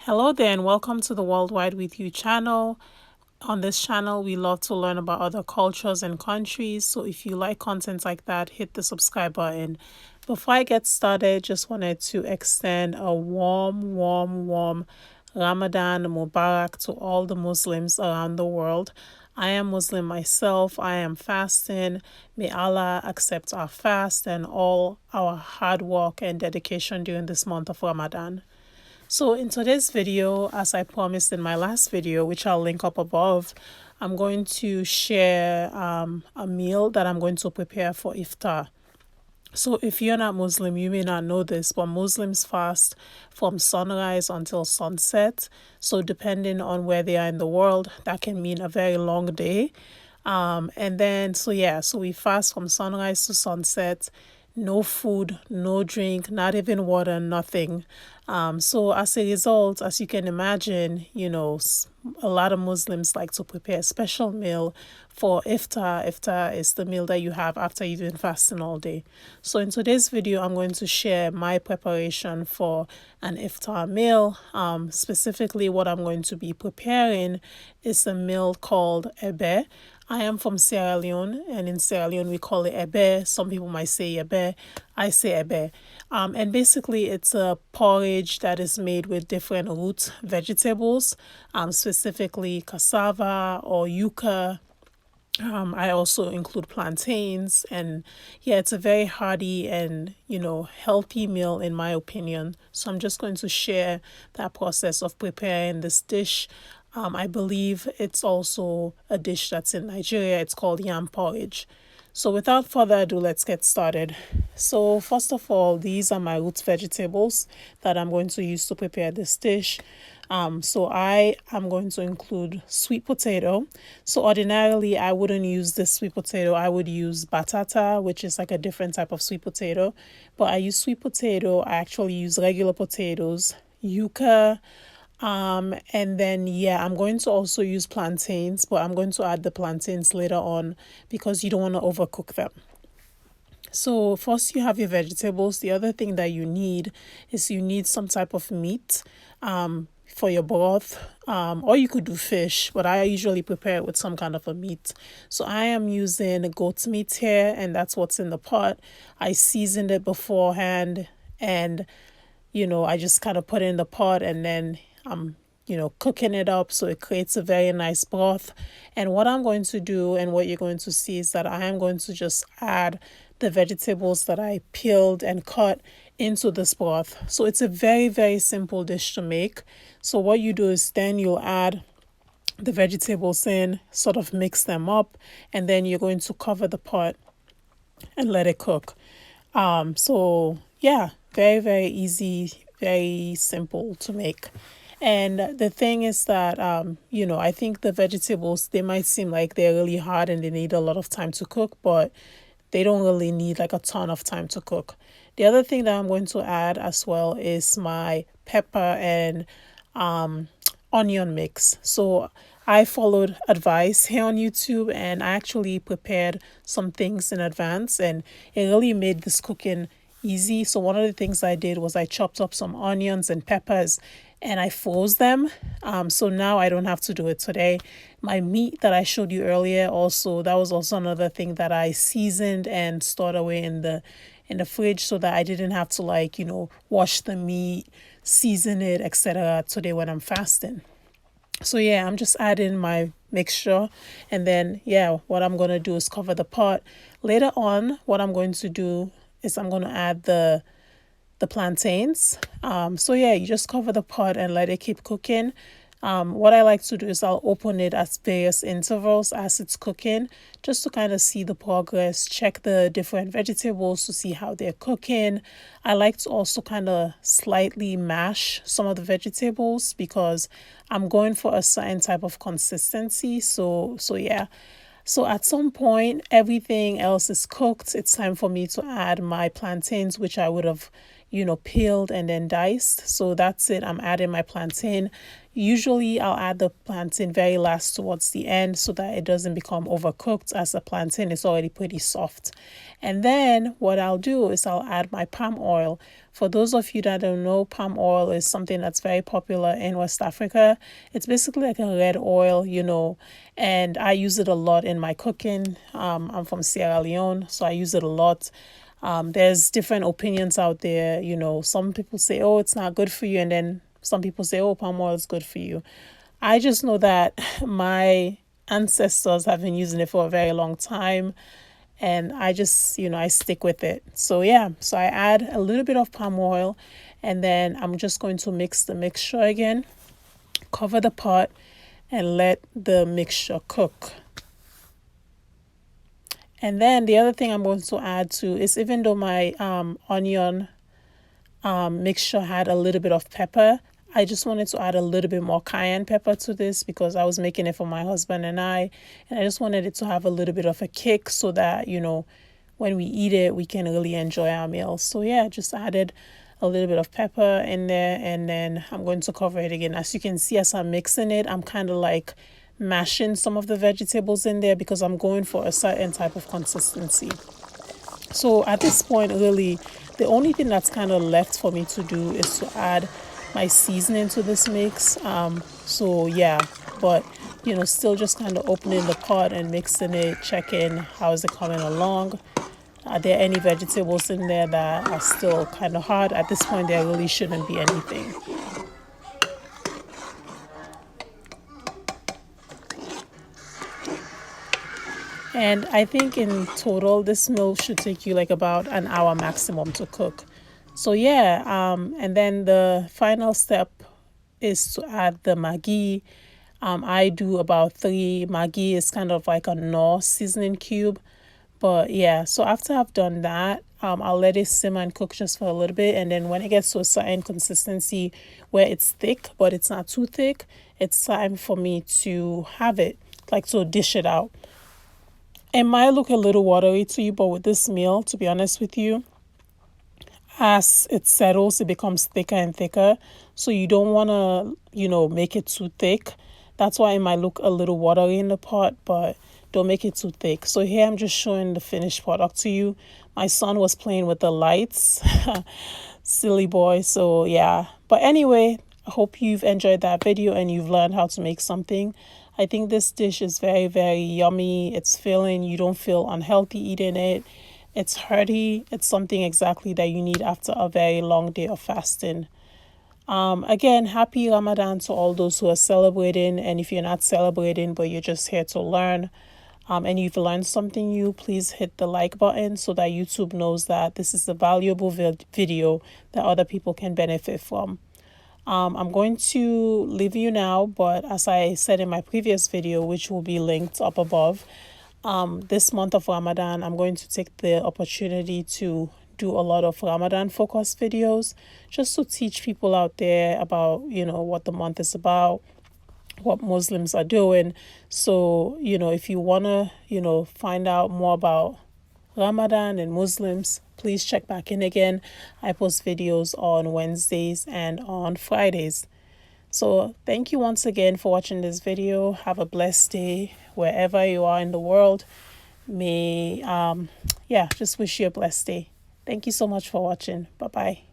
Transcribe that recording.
Hello there and welcome to the Worldwide With You channel. On this channel, we love to learn about other cultures and countries. So if you like content like that, hit the subscribe button. Before I get started, just wanted to extend a warm Ramadan Mubarak to all the Muslims around the world. I am Muslim myself. I am fasting. May Allah accept our fast and all our hard work and dedication during this month of Ramadan. So in today's video, as I promised in my last video, which I'll link up above, I'm going to share a meal that I'm going to prepare for Iftar. So if you're not Muslim, you may not know this, but Muslims fast from sunrise until sunset. So depending on where they are in the world, that can mean a very long day. So we fast from sunrise to sunset, no food, no drink, not even water, nothing. So as a result, as you can imagine, a lot of Muslims like to prepare a special meal for Iftar. Iftar is the meal that you have after you've been fasting all day. So in today's video, I'm going to share my preparation for an Iftar meal. Specifically, what I'm going to be preparing is a meal called ebe. I am from Sierra Leone, and in Sierra Leone we call it ebe. Some people might say ebe. I say ebe. And basically it's a porridge that is made with different root vegetables, specifically cassava or yuca. I also include plantains, and yeah, it's a very hearty and healthy meal in my opinion. So I'm just going to share that process of preparing this dish. I believe it's also a dish that's in Nigeria. It's called yam porridge. So without further ado, let's get started. So first of all, these are my root vegetables that I'm going to use to prepare this dish. So I am going to include sweet potato. So ordinarily, I wouldn't use this sweet potato. I would use batata, which is like a different type of sweet potato. But I use sweet potato. I actually use regular potatoes, yuca, and then I'm going to also use plantains, but I'm going to add the plantains later on because you don't want to overcook them. So first you have your vegetables. The other thing that you need is you need some type of meat for your broth, or you could do fish, but I usually prepare it with some kind of a meat. So I am using goat's meat here, and that's what's in the pot. I seasoned it beforehand, and I just kind of put it in the pot, and then I'm cooking it up so it creates a very nice broth. And what I'm going to do and what you're going to see is that I am going to just add the vegetables that I peeled and cut into this broth. So it's a very, very simple dish to make. So what you do is then you'll add the vegetables in, sort of mix them up, and then you're going to cover the pot and let it cook. Very, very easy, very simple to make. And the thing is that, I think the vegetables, they might seem like they're really hard and they need a lot of time to cook, but they don't really need like a ton of time to cook. The other thing that I'm going to add as well is my pepper and onion mix. So I followed advice here on YouTube, and I actually prepared some things in advance, and it really made this cooking easy. So one of the things I did was I chopped up some onions and peppers and I froze them. So now I don't have to do it today. My meat that I showed you earlier also, that was also another thing that I seasoned and stored away in the fridge so that I didn't have to wash the meat, season it, etc. today when I'm fasting. So I'm just adding my mixture, and then what I'm going to do is cover the pot. Later on, what I'm going to do is I'm going to add the plantains. You just cover the pot and let it keep cooking. What I like to do is I'll open it at various intervals as it's cooking, just to kind of see the progress, check the different vegetables to see how they're cooking. I like to also kind of slightly mash some of the vegetables because I'm going for a certain type of consistency. So at some point, everything else is cooked. It's time for me to add my plantains, which I would have, peeled and then diced. So that's it. I'm adding my plantain. Usually I'll add the plantain very last towards the end so that it doesn't become overcooked, as the plantain is already pretty soft. And then what I'll do is I'll add my palm oil. For those of you that don't know, palm oil is something that's very popular in West Africa. It's basically like a red oil, and I use it a lot in my cooking. I'm from Sierra Leone, so I use it a lot. There's different opinions out there. Some people say, oh, it's not good for you. And then some people say, oh, palm oil is good for you. I just know that my ancestors have been using it for a very long time. And I just, I stick with it. So yeah, so I add a little bit of palm oil, and then I'm just going to mix the mixture again, cover the pot, and let the mixture cook. And then the other thing I'm going to add to is, even though my onion mixture had a little bit of pepper, I just wanted to add a little bit more cayenne pepper to this because I was making it for my husband and I just wanted it to have a little bit of a kick so that, when we eat it, we can really enjoy our meal. So yeah, just added a little bit of pepper in there, and then I'm going to cover it again. As you can see, as I'm mixing it, I'm kind of like mashing some of the vegetables in there because I'm going for a certain type of consistency. So at this point, really, the only thing that's kind of left for me to do is to add my seasoning to this mix. So yeah, but still just kind of opening the pot and mixing it, checking how is it coming along. Are there any vegetables in there that are still kind of hard? At this point, there really shouldn't be anything. And I think in total, this meal should take you like about an hour maximum to cook. So yeah, and then the final step is to add the Maggi. I do about 3. Maggi is kind of like a Knorr seasoning cube. But yeah, so after I've done that, I'll let it simmer and cook just for a little bit. And then when it gets to a certain consistency where it's thick, but it's not too thick, it's time for me to have it, like to dish it out. It might look a little watery to you, but with this meal, to be honest with you, as it settles, it becomes thicker and thicker. So you don't want to, make it too thick. That's why it might look a little watery in the pot, but don't make it too thick. So here I'm just showing the finished product to you. My son was playing with the lights. Silly boy. So yeah. But anyway, I hope you've enjoyed that video and you've learned how to make something. I think this dish is very, very yummy. It's filling. You don't feel unhealthy eating it. It's hearty. It's something exactly that you need after a very long day of fasting. Again, happy Ramadan to all those who are celebrating. And if you're not celebrating, but you're just here to learn, and you've learned something new, please hit the like button so that YouTube knows that this is a valuable video that other people can benefit from. I'm going to leave you now, but as I said in my previous video, which will be linked up above, this month of Ramadan, I'm going to take the opportunity to do a lot of Ramadan focused videos just to teach people out there about, what the month is about, what Muslims are doing. So, if you want to, find out more about Ramadan and Muslims, please check back in again. I post videos on Wednesdays and on Fridays. So thank you once again for watching this video. Have a blessed day wherever you are in the world. May, just wish you a blessed day. Thank you so much for watching. Bye-bye.